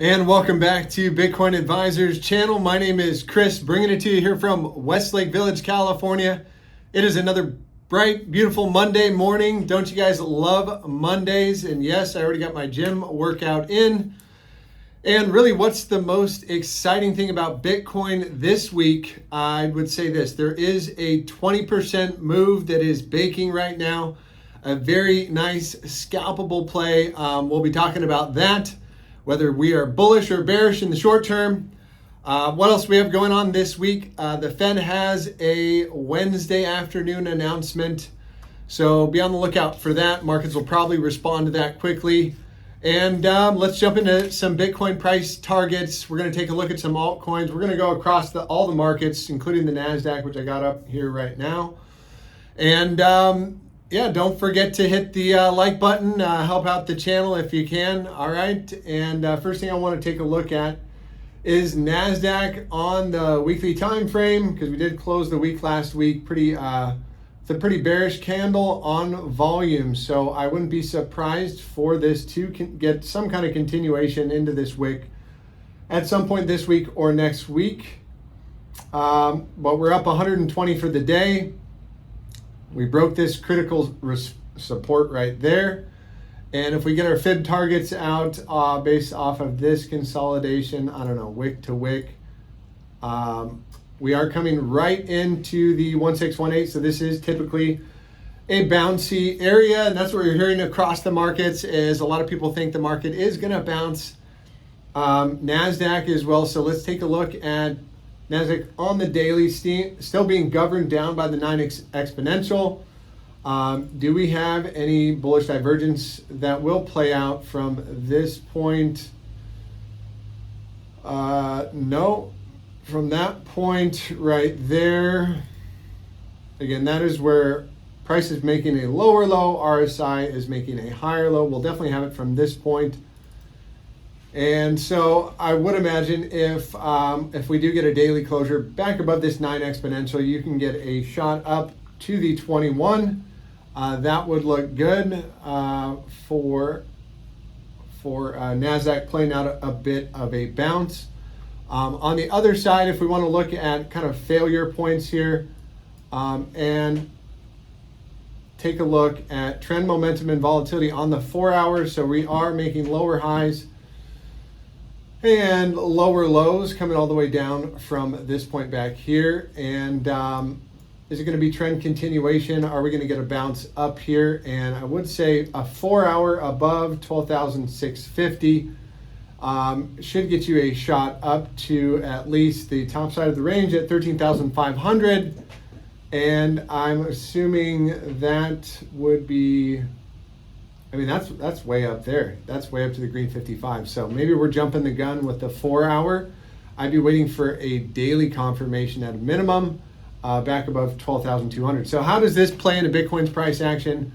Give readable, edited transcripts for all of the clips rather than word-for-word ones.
And welcome back to Bitcoin Advisors channel. My name is Chris, bringing it to you here from Westlake Village, California. It is another bright, beautiful Monday morning. Don't you guys love Mondays? And yes, I already got my gym workout in. And really, what's the most exciting thing about Bitcoin this week? I would say this: there is a 20% move that is baking right now. A very nice scalpable play. We'll be talking about that, whether we are bullish or bearish in the short term. What else we have going on this week? The Fed has a Wednesday afternoon announcement, so be on the lookout for that. Markets will probably respond to that quickly. And let's jump into some Bitcoin price targets. We're going to take a look at some altcoins. We're going to go across all the markets, including the NASDAQ, which I got up here right now. And yeah, don't forget to hit the like button, help out the channel if you can. All right. And first thing I want to take a look at is NASDAQ on the weekly time frame, because we did close the week last week it's a pretty bearish candle on volume. So I wouldn't be surprised for this to get some kind of continuation into this wick at some point this week or next week. But we're up 120 for the day. We broke this critical support right there. And if we get our fib targets out based off of this consolidation, I don't know, wick to wick, we are coming right into the 1618. So this is typically a bouncy area. And that's what you're hearing across the markets, is a lot of people think the market is going to bounce. NASDAQ as well. So let's take a look at NASDAQ on the daily, still being governed down by the 9x exponential. Do we have any bullish divergence that will play out from this point? No. From that point right there, again, that is where price is making a lower low, RSI is making a higher low. We'll definitely have it from this point. And so I would imagine if we do get a daily closure back above this 9 exponential, you can get a shot up to the 21. That would look good for NASDAQ playing out a bit of a bounce. On the other side, if we want to look at kind of failure points here and take a look at trend momentum and volatility on the 4 hours. So we are making lower highs and lower lows coming all the way down from this point back here. And is it going to be trend continuation? Are we going to get a bounce up here? And I would say a 4 hour above 12,650 should get you a shot up to at least the top side of the range at 13,500. And I'm assuming that would be, I mean, that's way up there. That's way up to the green 55. So maybe we're jumping the gun with the 4 hour. I'd be waiting for a daily confirmation at a minimum back above 12,200. So how does this play into Bitcoin's price action?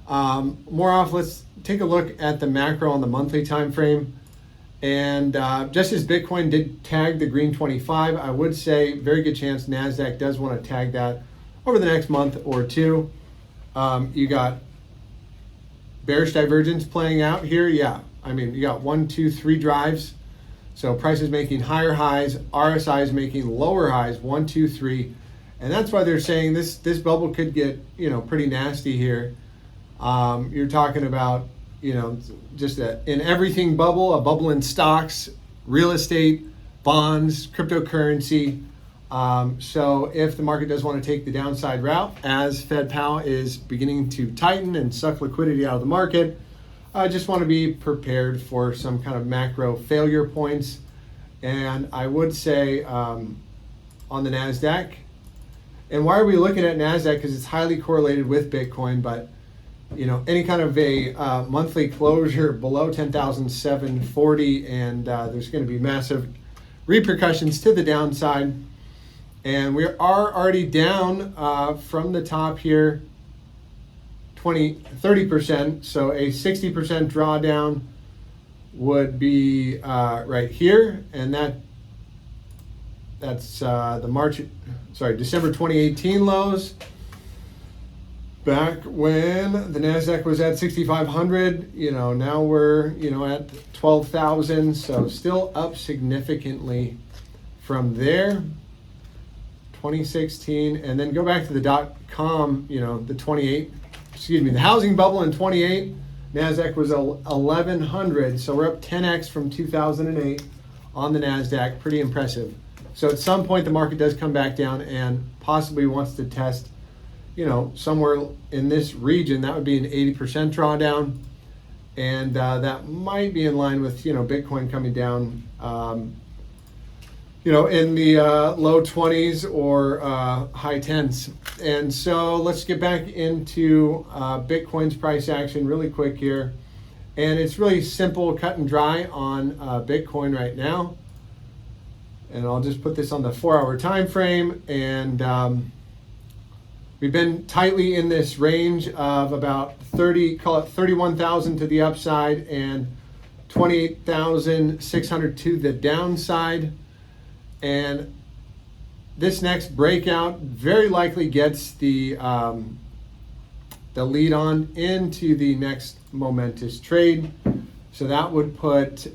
Let's take a look at the macro on the monthly time frame. And just as Bitcoin did tag the green 25, I would say very good chance NASDAQ does want to tag that over the next month or two. You got bearish divergence playing out here. Yeah, I mean, you got 1, 2, 3 drives. So price is making higher highs, RSI is making lower highs, 1, 2, 3. And that's why they're saying this bubble could get, pretty nasty here. You're talking about, just in everything bubble, a bubble in stocks, real estate, bonds, cryptocurrency. So if the market does want to take the downside route, as Fed Powell is beginning to tighten and suck liquidity out of the market, I just want to be prepared for some kind of macro failure points. And I would say on the NASDAQ, and why are we looking at NASDAQ? Because it's highly correlated with Bitcoin, but any kind of a monthly closure below 10,740, and there's going to be massive repercussions to the downside. And we are already down from the top here 30%. So a 60% drawdown would be right here, and that's the December 2018 lows. back when the NASDAQ was at 6,500, now we're, at 12,000. So still up significantly from there. 2016, and then go back to the .com, the housing bubble in 28, NASDAQ was 1,100, so we're up 10x from 2008 on the NASDAQ, pretty impressive. So at some point the market does come back down and possibly wants to test, somewhere in this region. That would be an 80% drawdown, and that might be in line with, Bitcoin coming down, in the low 20s or high 10s. And so let's get back into Bitcoin's price action really quick here. And it's really simple, cut and dry on Bitcoin right now. And I'll just put this on the 4-hour time frame. And we've been tightly in this range of about 31,000 to the upside and 28,600 to the downside. And this next breakout very likely gets the lead on into the next momentous trade. So that would put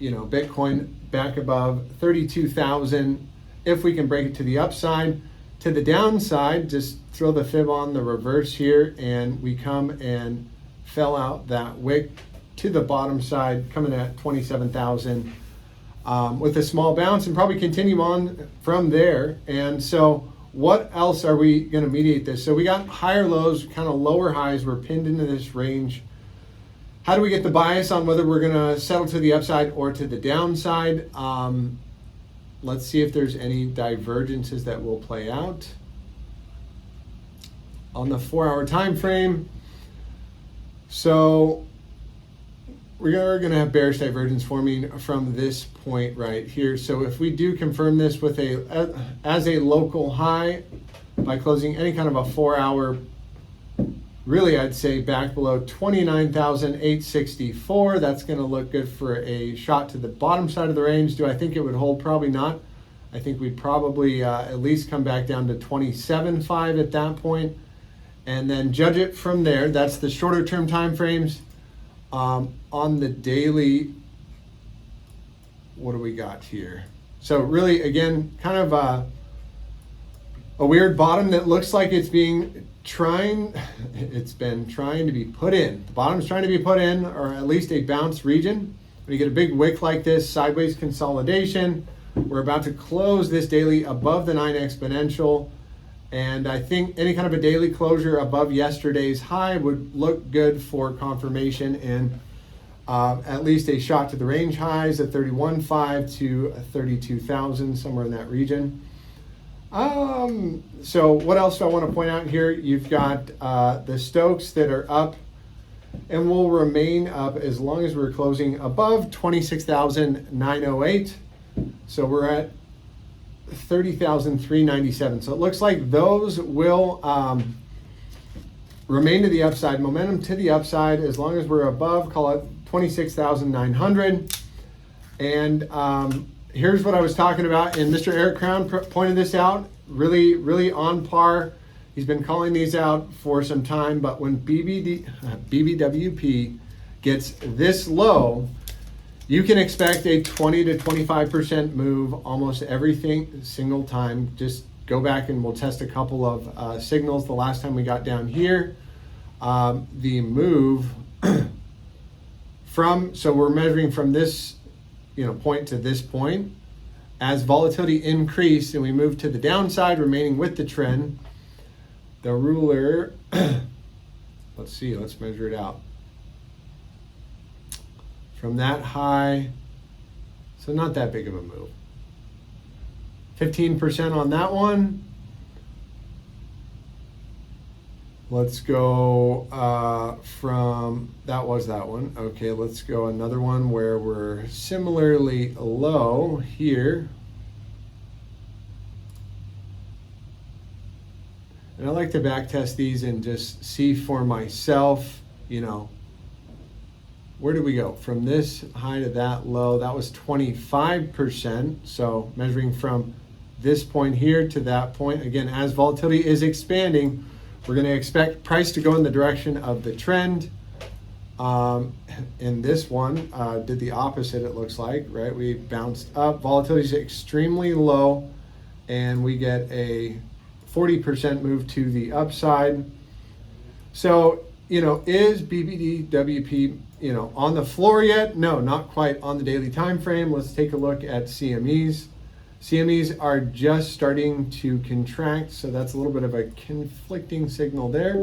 Bitcoin back above 32,000 if we can break it to the upside. To the downside, just throw the fib on the reverse here, and we come and fell out that wick to the bottom side, coming at 27,000. With a small bounce, and probably continue on from there. And so what else are we going to mediate this? So we got higher lows, kind of lower highs. We're pinned into this range. How do we get the bias on whether we're going to settle to the upside or to the downside? Let's see if there's any divergences that will play out on the 4-hour time frame. So we are going to have bearish divergence forming from this point right here. So if we do confirm this with as a local high by closing any kind of a 4-hour, really I'd say back below 29,864, that's going to look good for a shot to the bottom side of the range. Do I think it would hold? Probably not. I think we'd probably at least come back down to 27.5 at that point, and then judge it from there. That's the shorter term time frames. On the daily, what do we got here? So really, again, kind of a weird bottom that looks like it's been trying to be put in. The bottom's trying to be put in, or at least a bounce region. When you get a big wick like this, sideways consolidation, we're about to close this daily above the 9 exponential. And I think any kind of a daily closure above yesterday's high would look good for confirmation and at least a shot to the range highs at 31.5 to 32,000, somewhere in that region. So what else do I want to point out here? You've got the Stokes that are up and will remain up as long as we're closing above 26,908. So we're at 30,397. So it looks like those will remain to the upside, momentum to the upside, as long as we're above, call it 26,900. And here's what I was talking about, and Mr. Eric Crown pointed this out, really on par. He's been calling these out for some time, but when BBWP gets this low, you can expect a 20 to 25% move almost single time. Just go back and we'll test a couple of signals. The last time we got down here, the move so we're measuring from this point to this point. As volatility increased and we move to the downside, remaining with the trend, the ruler, let's measure it out. From that high, so not that big of a move. 15% on that one. Let's go from, that was that one. Okay, let's go another one where we're similarly low here. And I like to back test these and just see for myself, where did we go? From this high to that low, that was 25%. So measuring from this point here to that point, again, as volatility is expanding, We're going to expect price to go in the direction of the trend. In this one, did the opposite, it looks like, right? We bounced up, volatility is extremely low, and we get a 40% move to the upside. So, is BBDWP, on the floor yet? No, not quite on the daily time frame. Let's take a look at CMEs. CMEs are just starting to contract, so that's a little bit of a conflicting signal there.